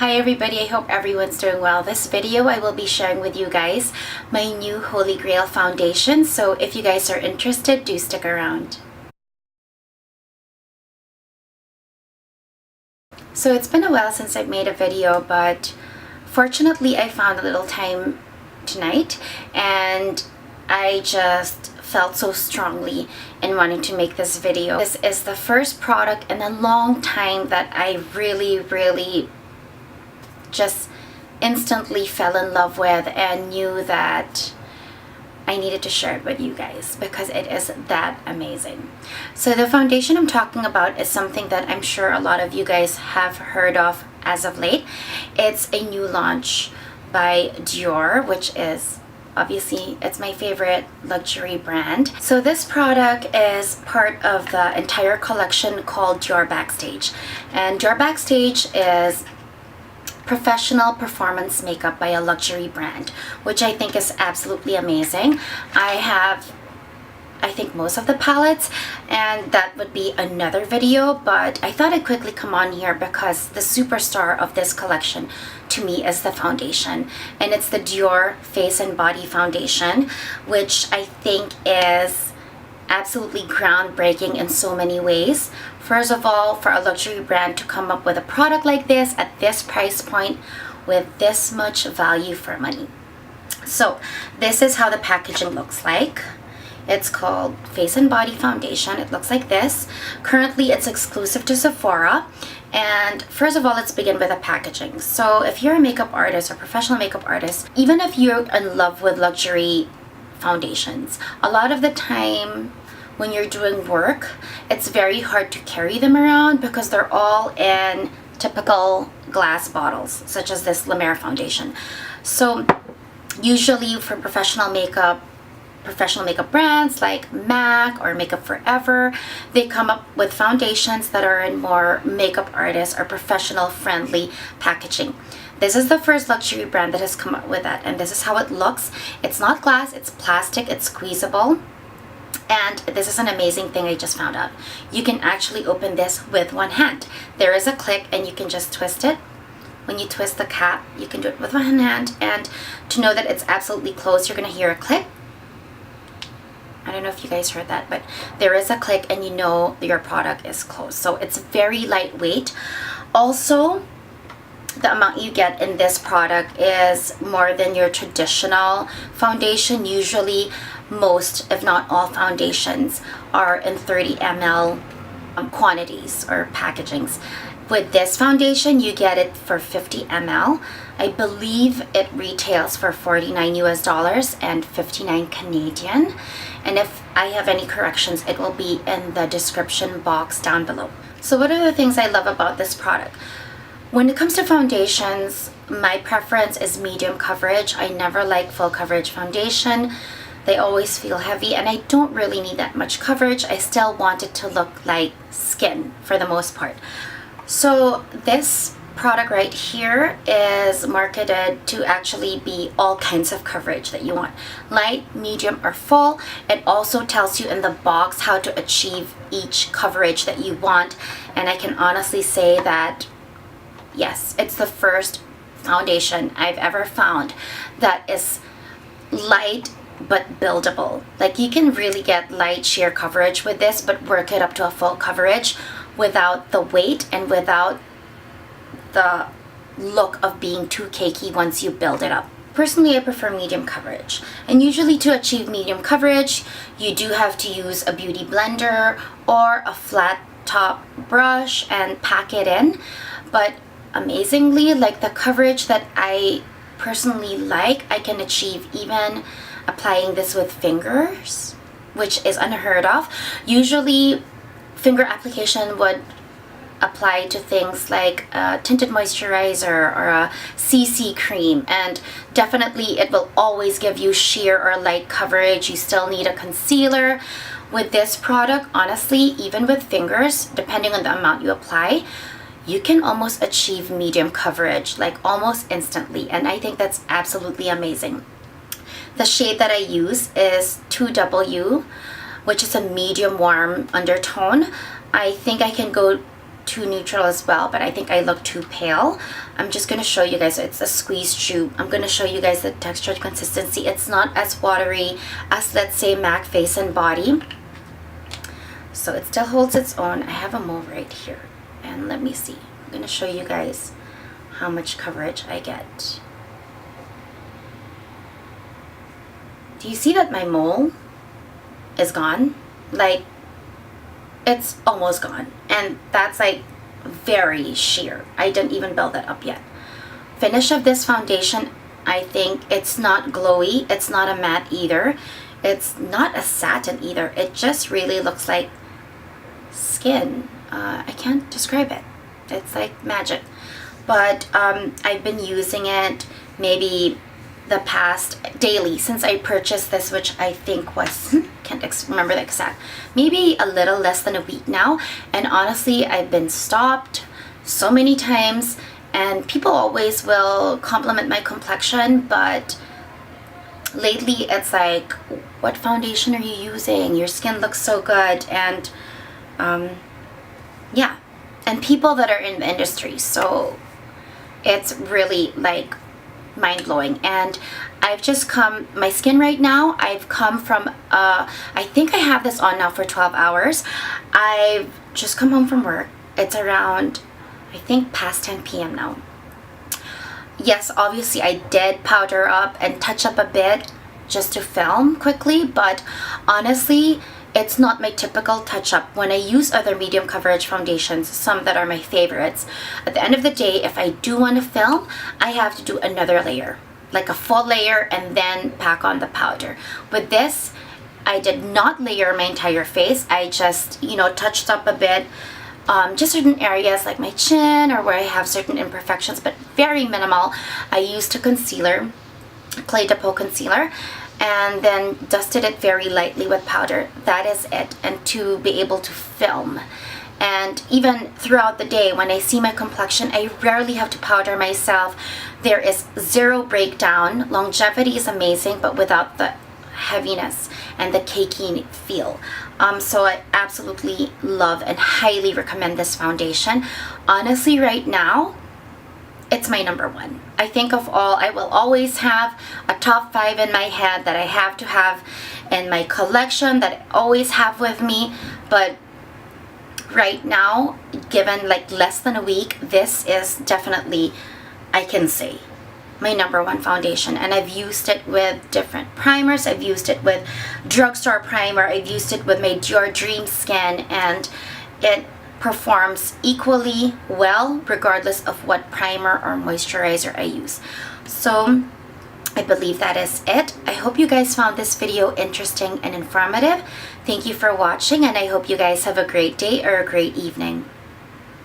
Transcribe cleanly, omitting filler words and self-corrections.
Hi everybody, I hope everyone's doing well. This video I will be sharing with you guys my new Holy Grail foundation, so if you guys are interested, do stick around. So it's been a while since I've made a video, but fortunately I found a little time tonight and I just felt so strongly in wanting to make this video. This is the first product in a long time that I really just instantly fell in love with and knew that I needed to share it with you guys because it is that amazing. So the foundation I'm talking about is something that I'm sure a lot of you guys have heard of as of late. It's a new launch by Dior, which is obviously it's my favorite luxury brand. So this product is part of the entire collection called Dior Backstage, and Dior Backstage is professional performance makeup by a luxury brand, which I think is absolutely amazing. I think most of the palettes, and that would be another video, but I thought I'd quickly come on here because the superstar of this collection to me is the foundation, and it's the Dior Face and Body Foundation, which I think is absolutely groundbreaking in so many ways. First of all, for a luxury brand to come up with a product like this at this price point with this much value for money. So this is how the packaging looks like. It's called Face and Body Foundation. It looks like this. Currently it's exclusive to Sephora. And first of all, let's begin with the packaging. So if you're a makeup artist or professional makeup artist, even if you're in love with luxury foundations, a lot of the time when you're doing work, it's very hard to carry them around because they're all in typical glass bottles, such as this La Mer foundation. So usually for professional makeup brands like MAC or Makeup Forever, they come up with foundations that are in more makeup artist or professional friendly packaging. This is the first luxury brand that has come up with that, and this is how it looks. It's not glass, it's plastic, it's squeezable. And this is an amazing thing I just found out. You can actually open this with one hand. There is a click and you can just twist it. When you twist the cap, you can do it with one hand, and to know that it's absolutely closed, you're going to hear a click. I don't know if you guys heard that, but there is a click and you know your product is closed. So it's very lightweight. Also, the amount you get in this product is more than your traditional foundation. Usually most, if not all, foundations are in 30 ml quantities or packagings. With this foundation, you get it for 50 ml. I believe it retails for $49 US and 59 Canadian. And if I have any corrections, it will be in the description box down below. So what are the things I love about this product? When it comes to foundations, my preference is medium coverage. I never like full coverage foundation. They always feel heavy, and I don't really need that much coverage. I still want it to look like skin for the most part. So this product right here is marketed to actually be all kinds of coverage that you want. Light, medium, or full. It also tells you in the box how to achieve each coverage that you want. And I can honestly say that yes, it's the first foundation I've ever found that is light but buildable. Like, you can really get light sheer coverage with this, but work it up to a full coverage without the weight and without the look of being too cakey once you build it up. Personally, I prefer medium coverage, and usually to achieve medium coverage, you do have to use a beauty blender or a flat top brush and pack it in. But amazingly, like, the coverage that I personally like, I can achieve even applying this with fingers, which is unheard of. Usually finger application would apply to things like a tinted moisturizer or a CC cream, and definitely it will always give you sheer or light coverage. You still need a concealer. With this product, honestly, even with fingers, depending on the amount you apply, you can almost achieve medium coverage, like almost instantly, and I think that's absolutely amazing. The shade that I use is 2W, which is a medium warm undertone. I think I can go too neutral as well, but I think I look too pale. I'm just going to show you guys. It's a squeeze tube. I'm going to show you guys the texture consistency. It's not as watery as, let's say, MAC Face and Body. So it still holds its own. I have a mole right here. And let me see. I'm going to show you guys how much coverage I get. Do you see that my mole is gone? Like, it's almost gone. And that's like very sheer. I didn't even build that up yet. Finish of this foundation, I think it's not glowy. It's not a matte either. It's not a satin either. It just really looks like skin. I can't describe it. It's like magic. But I've been using it maybe the past daily since I purchased this, which I think was, can't remember the exact, maybe a little less than a week now. And honestly, I've been stopped so many times, and people always will compliment my complexion, but lately it's like, what foundation are you using? Your skin looks so good. And yeah, and people that are in the industry, so it's really like mind-blowing. And I've just come, my skin right now, I've come from I think I have this on now for 12 hours. I've just come home from work. It's around, I think, past 10 p.m. now. Yes, obviously I did powder up and touch up a bit just to film quickly, but honestly, it's not my typical touch-up. When I use other medium coverage foundations, some that are my favorites, at the end of the day, if I do want to film, I have to do another layer, like a full layer, and then pack on the powder. With this, I did not layer my entire face. I just, you know, touched up a bit, just certain areas like my chin or where I have certain imperfections, but very minimal. I used a concealer, Clay Depot concealer, and then dusted it very lightly with powder. That is it. And to be able to film. And even throughout the day, when I see my complexion, I rarely have to powder myself. There is zero breakdown. Longevity is amazing, but without the heaviness and the cakey feel. So I absolutely love and highly recommend this foundation. Honestly, right now, it's my number one. I think of all, I will always have a top 5 in my head that I have to have in my collection, that I always have with me. But right now, given like less than a week, this is definitely, I can say, my number one foundation. And I've used it with different primers. I've used it with drugstore primer. I've used it with my Dior Dream Skin, and it performs equally well regardless of what primer or moisturizer I use. So I believe that is it. I hope you guys found this video interesting and informative. Thank you for watching, and I hope you guys have a great day or a great evening.